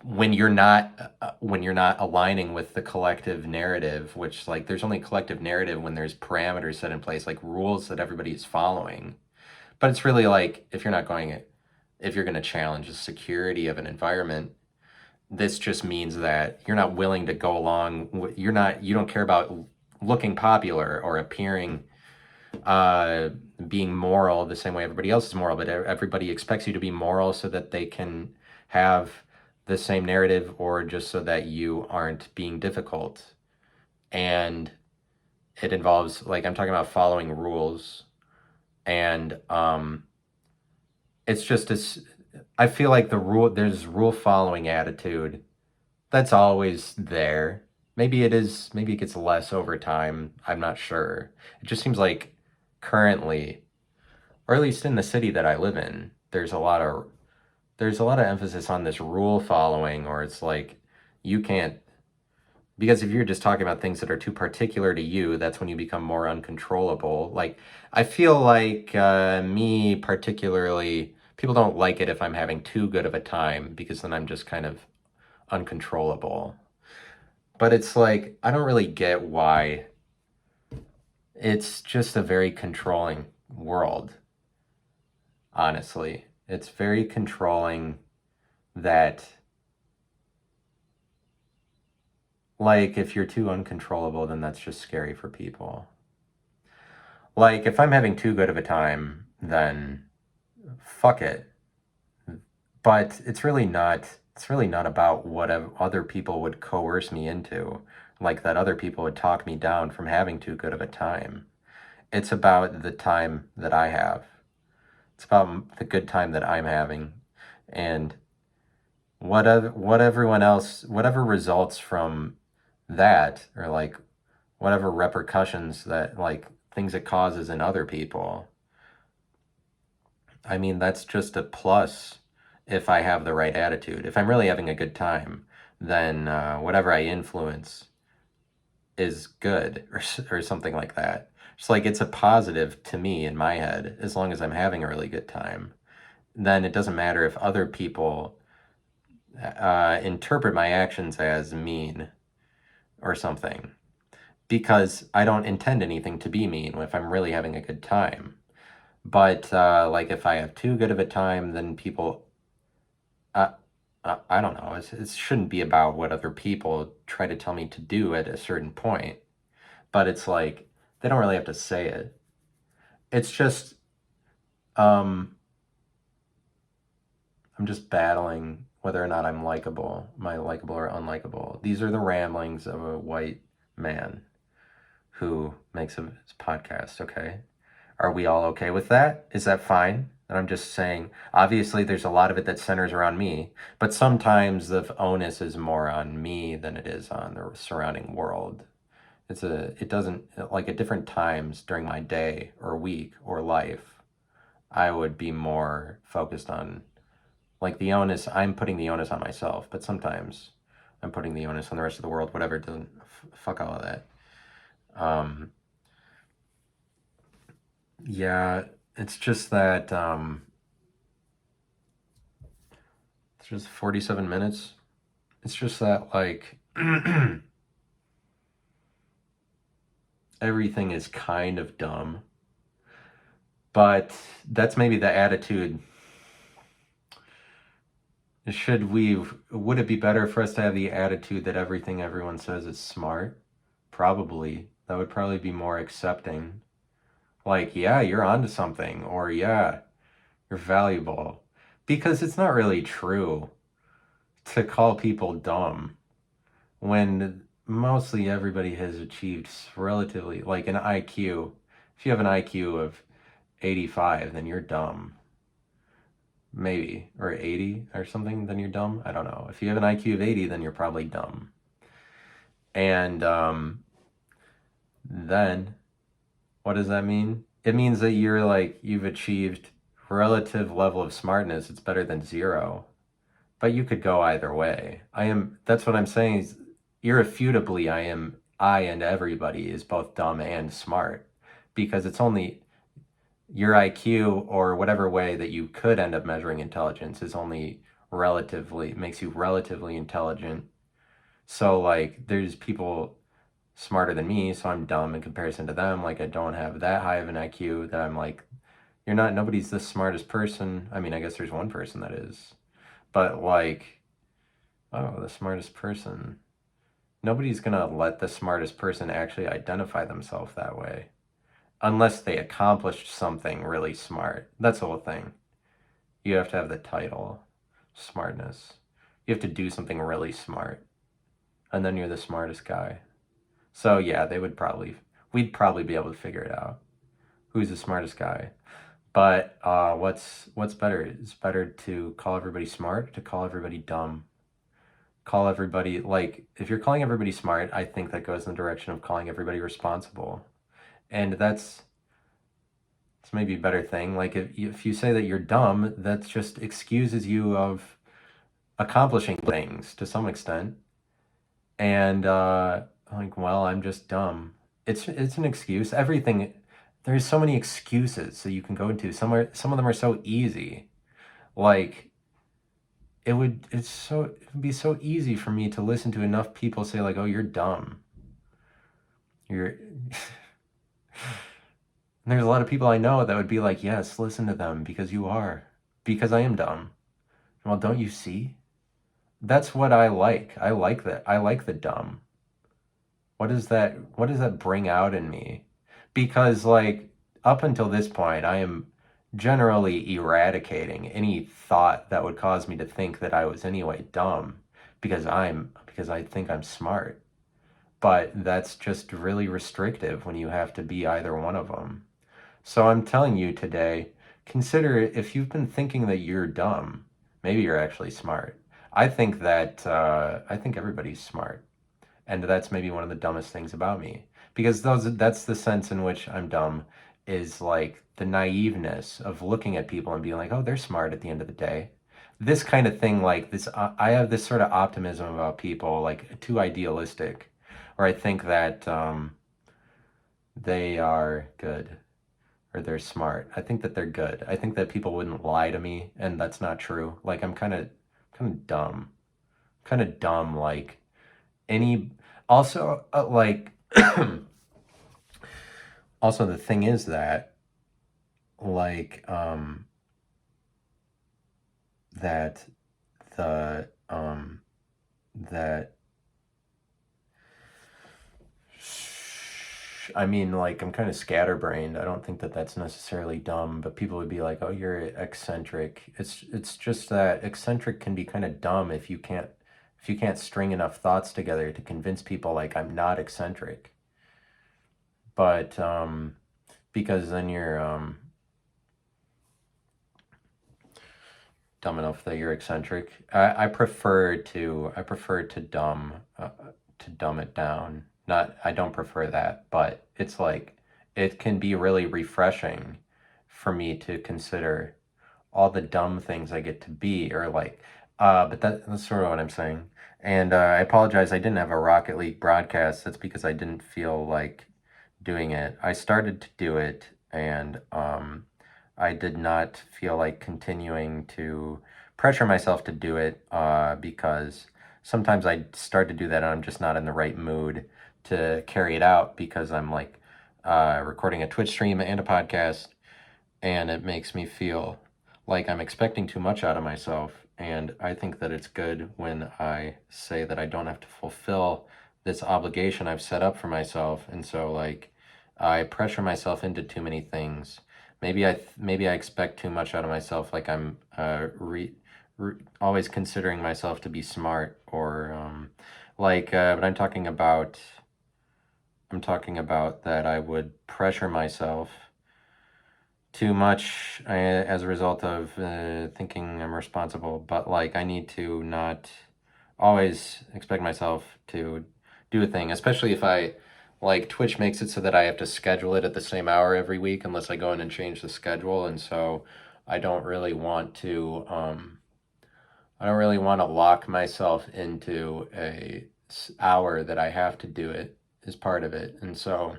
When you're not aligning with the collective narrative, which, like, there's only collective narrative when there's parameters set in place, like rules that everybody is following. But it's really like, if you're going to challenge the security of an environment, this just means that you're not willing to go along you don't care about looking popular or appearing, uh being moral the same way everybody else is moral, but everybody expects you to be moral so that they can have the same narrative, or just so that you aren't being difficult. And it involves, like, I'm talking about following rules, and it's just as, I feel like there's rule following attitude that's always there. Maybe it gets less over time. I'm not sure. It just seems like currently, or at least in the city that I live in, there's a lot of emphasis on this rule following, or it's like, you can't Because if you're just talking about things that are too particular to you, that's when you become more uncontrollable. Like, I feel like me particularly, people don't like it if I'm having too good of a time because then I'm just kind of uncontrollable. But it's like, I don't really get why. It's just a very controlling world, honestly. It's very controlling that, like, if you're too uncontrollable, then that's just scary for people. Like, if I'm having too good of a time, then fuck it. But it's really not about what other people would coerce me into, like that other people would talk me down from having too good of a time. It's about the time that I have. It's about the good time that I'm having, and what everyone else, whatever results from that, or like whatever repercussions that, like, things it causes in other people. I mean, that's just a plus if I have the right attitude. If I'm really having a good time, then whatever I influence is good, or something like that. It's like it's a positive to me in my head as long as I'm having a really good time. Then it doesn't matter if other people interpret my actions as mean or something, because I don't intend anything to be mean if I'm really having a good time. But like if I have too good of a time, then people, uh, I don't know. It shouldn't be about what other people try to tell me to do at a certain point. But it's like they don't really have to say it. It's just um, I'm just battling whether or not I'm likable, am I likable or unlikable. These are the ramblings of a white man who makes a podcast. Okay. Are we all okay with that? Is that fine? And I'm just saying, obviously, there's a lot of it that centers around me, but sometimes the onus is more on me than it is on the surrounding world. It doesn't, like at different times during my day or week or life, I would be more focused on, like, the onus, I'm putting the onus on myself, but sometimes I'm putting the onus on the rest of the world, whatever, it doesn't, fuck all of that. Um, yeah, it's just that, it's just 47 minutes. It's just that, like, everything is kind of dumb. But that's maybe the attitude. Would it be better for us to have the attitude that everything everyone says is smart? Probably. That would probably be more accepting. Like, yeah, you're onto something, or yeah, you're valuable. Because it's not really true to call people dumb when mostly everybody has achieved relatively, like an IQ. If you have an IQ of 85, then you're dumb. Maybe. Or 80 or something, then you're dumb. I don't know. If you have an IQ of 80, then you're probably dumb. And then what does that mean? It means that you're like, you've achieved relative level of smartness. It's better than zero. But you could go either way. That's what I'm saying is irrefutably, I and everybody is both dumb and smart, because it's only your IQ or whatever way that you could end up measuring intelligence is only relatively, makes you relatively intelligent. So like there's people smarter than me, so I'm dumb in comparison to them. Like I don't have that high of an IQ that I'm like, nobody's the smartest person. I mean, I guess there's one person that is, but like, oh, the smartest person. Nobody's gonna let the smartest person actually identify themselves that way unless they accomplished something really smart. That's the whole thing. You have to have the title, smartness. You have to do something really smart, and then you're the smartest guy. So yeah, we'd probably be able to figure it out. Who's the smartest guy? But what's better? It's better to call everybody smart, to call everybody dumb. Call everybody, like, if you're calling everybody smart, I think that goes in the direction of calling everybody responsible. And it's maybe a better thing. Like if you say that you're dumb, that just excuses you of accomplishing things to some extent. And like, well, I'm just dumb. It's an excuse. Everything, there's so many excuses that you can go into. Some of them are so easy. Like it would be so easy for me to listen to enough people say like, "Oh, you're dumb." You're And there's a lot of people I know that would be like, "Yes, listen to them because you are. Because I am dumb." Well, don't you see? That's what I like. I like that. I like the dumb. What does that bring out in me? Because like up until this point, I am generally eradicating any thought that would cause me to think that I was anyway dumb because I think I'm smart. But that's just really restrictive when you have to be either one of them. So I'm telling you today, consider if you've been thinking that you're dumb, maybe you're actually smart. I think everybody's smart. And that's maybe one of the dumbest things about me. Because that's the sense in which I'm dumb, is like the naiveness of looking at people and being like, oh, they're smart at the end of the day. This kind of thing, like this, I have this sort of optimism about people, like too idealistic, where I think that they are good or they're smart. I think that they're good. I think that people wouldn't lie to me, and that's not true. Like I'm kind of dumb, kind of dumb. Like any, also like also the thing is that like that the that I mean, like, I'm kind of scatterbrained. I don't think that that's necessarily dumb, but people would be like, "Oh, you're eccentric." It's just that eccentric can be kind of dumb if you can't string enough thoughts together to convince people like I'm not eccentric. But because then you're dumb enough that you're eccentric. I prefer to dumb it down. Not I don't prefer that, but it's like it can be really refreshing for me to consider all the dumb things I get to be or like but that's sort of what I'm saying. And I apologize I didn't have a Rocket League broadcast. That's because I didn't feel like doing it. I started to do it and I did not feel like continuing to pressure myself to do it because sometimes I start to do that and I'm just not in the right mood to carry it out because I'm like recording a Twitch stream and a podcast, and it makes me feel like I'm expecting too much out of myself. And I think that it's good when I say that I don't have to fulfill this obligation I've set up for myself. And so, like, I pressure myself into too many things. Maybe I expect too much out of myself. Like I'm always considering myself to be smart, or but I'm talking about that I would pressure myself too much as a result of thinking I'm responsible, but like I need to not always expect myself to do a thing, especially if I like Twitch makes it so that I have to schedule it at the same hour every week unless I go in and change the schedule, and so I don't really want to lock myself into a hour that I have to do it as part of it, and so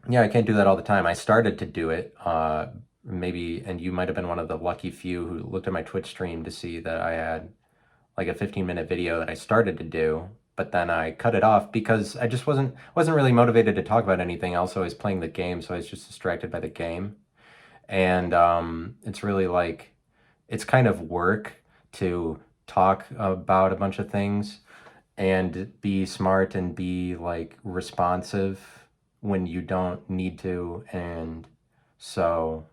yeah, I can't do that all the time. I started to do it, maybe, and you might have been one of the lucky few who looked at my Twitch stream to see that I had like a 15-minute video that I started to do, but then I cut it off because I just wasn't really motivated to talk about anything else. I was playing the game, so I was just distracted by the game. And it's really like it's kind of work to talk about a bunch of things and be smart and be like responsive when you don't need to. And so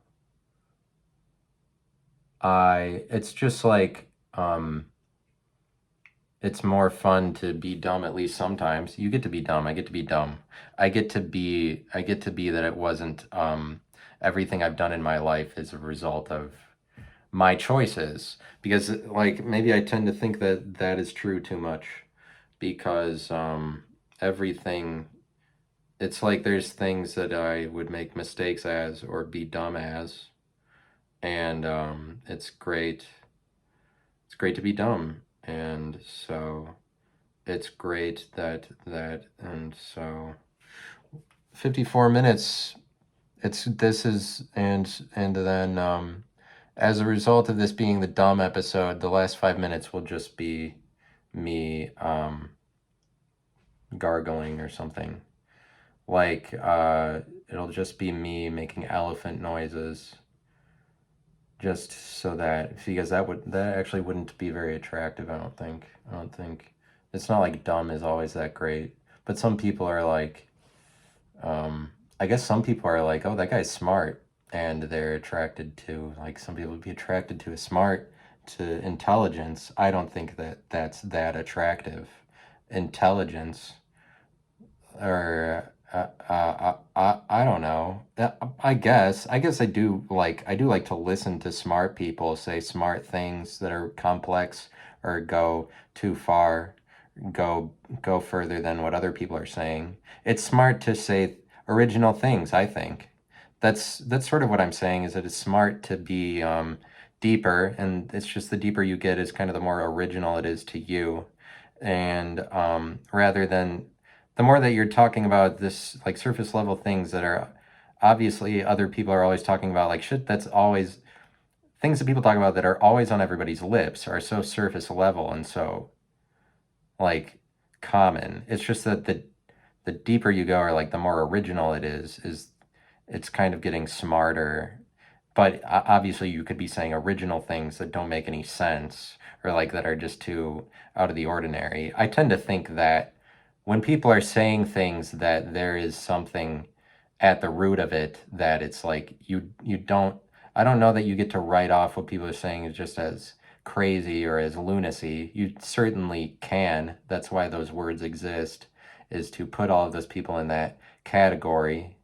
it's just like it's more fun to be dumb at least sometimes. You get to be dumb. I get to be dumb. I get to be that it wasn't everything I've done in my life is a result of my choices, because like maybe I tend to think that that is true too much because everything, it's like there's things that I would make mistakes as or be dumb as, and it's great to be dumb. And so it's great and so 54 minutes. And then as a result of this being the dumb episode, the last 5 minutes will just be me gargling or something. Like it'll just be me making elephant noises, just so that, because that actually wouldn't be very attractive. I don't think it's not like dumb is always that great, but some people are like, I guess some people are like, oh, that guy's smart, and they're attracted to, like, some people would be attracted to a smart, to intelligence. I don't think that's that attractive. Intelligence, or I don't know. I guess I do like to listen to smart people say smart things that are complex, or go too far, go go further than what other people are saying. It's smart to say original things, I think. That's sort of what I'm saying, is that it's smart to be deeper, and it's just the deeper you get is kind of the more original it is to you. And rather than, the more that you're talking about this like surface level things that are obviously other people are always talking about, like shit that's always, things that people talk about that are always on everybody's lips, are so surface level and so like common. It's just that the deeper you go, or like the more original it is it's kind of getting smarter. But obviously you could be saying original things that don't make any sense, or like that are just too out of the ordinary. I tend to think that when people are saying things, that there is something at the root of it, that it's like you don't, I don't know that you get to write off what people are saying as just as crazy or as lunacy. You certainly can. That's why those words exist, is to put all of those people in that category.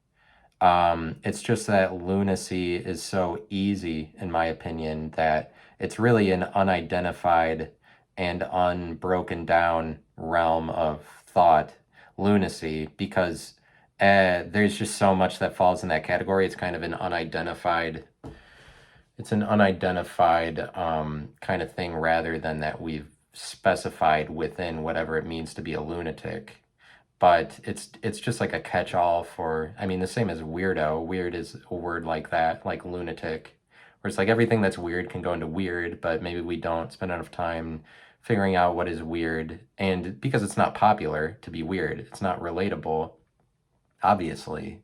It's just that lunacy is so easy, in my opinion, that it's really an unidentified and unbroken down realm of thought, lunacy, because there's just so much that falls in that category. It's kind of an unidentified, it's an unidentified kind of thing, rather than that we've specified within whatever it means to be a lunatic. But it's just like a catch-all for, I mean, the same as weirdo. Weird is a word like that, like lunatic, where it's like everything that's weird can go into weird, but maybe we don't spend enough time figuring out what is weird. And because it's not popular to be weird, it's not relatable, obviously.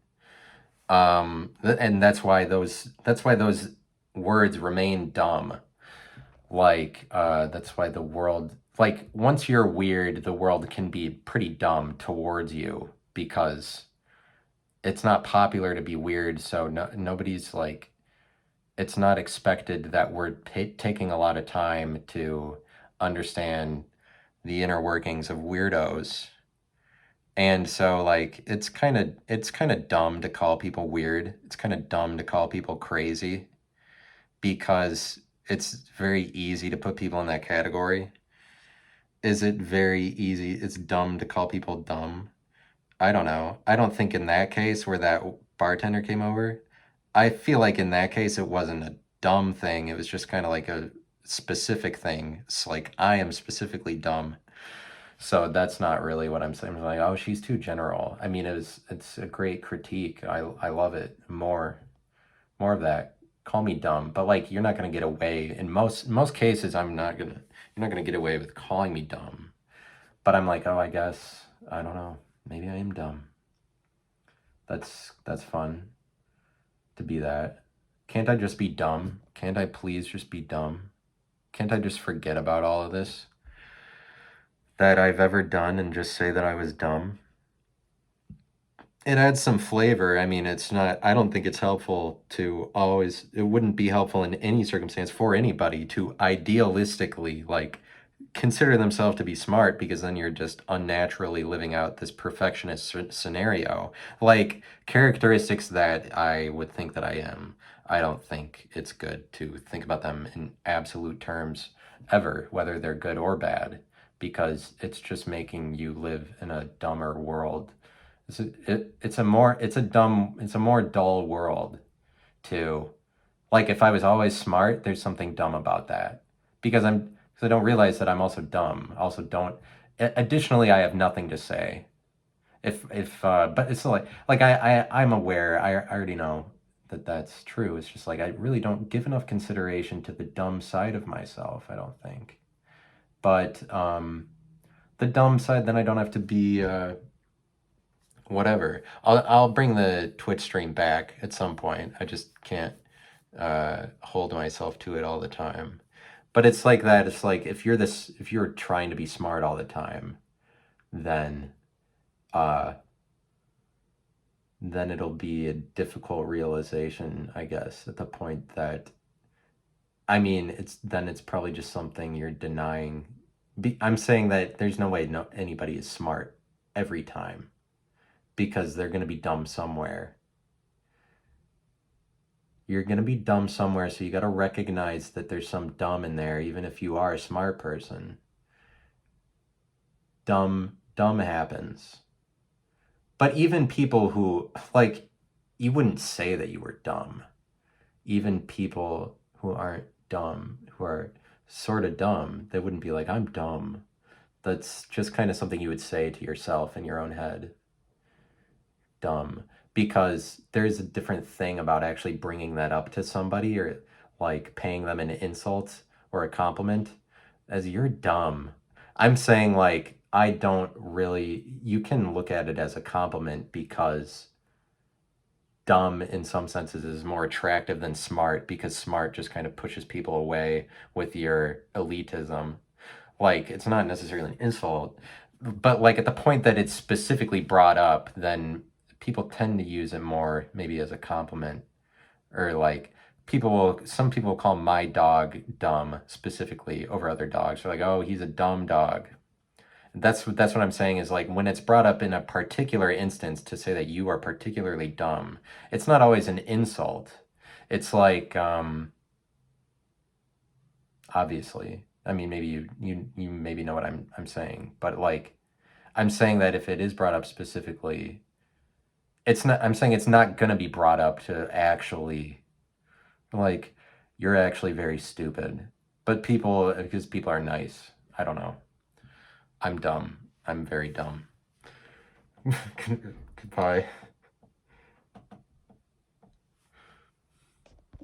And that's why those words remain dumb. Like that's why the world, like once you're weird, the world can be pretty dumb towards you, because it's not popular to be weird, so nobody's like, it's not expected that we're taking a lot of time to understand the inner workings of weirdos. And so like it's kind of dumb to call people weird. It's kind of dumb to call people crazy, because it's very easy to put people in that category. Is it very easy? It's dumb to call people dumb. I don't know. I don't think in that case where that bartender came over, I feel like in that case it wasn't a dumb thing. It was just kind of like a specific thing. It's like, I am specifically dumb. So that's not really what I'm saying. I'm like, oh, she's too general. I mean, it's a great critique. I love it. More of that. Call me dumb, but like you're not gonna get away, in most cases. You're not gonna get away with calling me dumb. But I'm like, oh, I guess, I don't know. Maybe I am dumb. That's fun to be that. Can't I just be dumb? Can't I please just be dumb? Can't I just forget about all of this that I've ever done and just say that I was dumb? It adds some flavor. I mean, it's not, I don't think it's helpful to always, it wouldn't be helpful in any circumstance for anybody to idealistically like consider themselves to be smart, because then you're just unnaturally living out this perfectionist scenario. Like characteristics that I would think that I am. I don't think it's good to think about them in absolute terms ever, whether they're good or bad, because it's just making you live in a dumber world. It's a more dull world too. Like if I was always smart, there's something dumb about that, because I don't realize that I'm also dumb. I also don't, Additionally, I have nothing to say. But it's like I'm aware. I already know that that's true. It's just like I really don't give enough consideration to the dumb side of myself, I don't think. But the dumb side, then I don't have to be whatever. I'll bring the Twitch stream back at some point. I just can't hold myself to it all the time. But it's like that. It's like if you're trying to be smart all the time, then uh then it'll be a difficult realization, I guess, at the point that I mean, it's probably just something you're denying. I'm saying that there's no way anybody is smart every time because they're going to be dumb somewhere. You're going to be dumb somewhere, so you got to recognize that there's some dumb in there, even if you are a smart person. Dumb happens. But even people who, like, you wouldn't say that you were dumb. Even people who aren't dumb, who are sort of dumb, they wouldn't be like, I'm dumb. That's just kind of something you would say to yourself in your own head. Dumb. Because there's a different thing about actually bringing that up to somebody or like paying them an insult or a compliment as you're dumb. I'm saying like, I don't really, you can look at it as a compliment because dumb in some senses is more attractive than smart because smart just kind of pushes people away with your elitism. Like, it's not necessarily an insult, but like at the point that it's specifically brought up, then people tend to use it more maybe as a compliment or like some people will call my dog dumb specifically over other dogs. They're like, oh, he's a dumb dog. That's what I'm saying is like when it's brought up in a particular instance to say that you are particularly dumb, it's not always an insult. It's like obviously. I mean maybe you maybe know what I'm saying, but like I'm saying that if it is brought up specifically, it's not I'm saying it's not going to be brought up to actually like you're actually very stupid. But people because people are nice. I don't know. I'm dumb. I'm very dumb. Goodbye.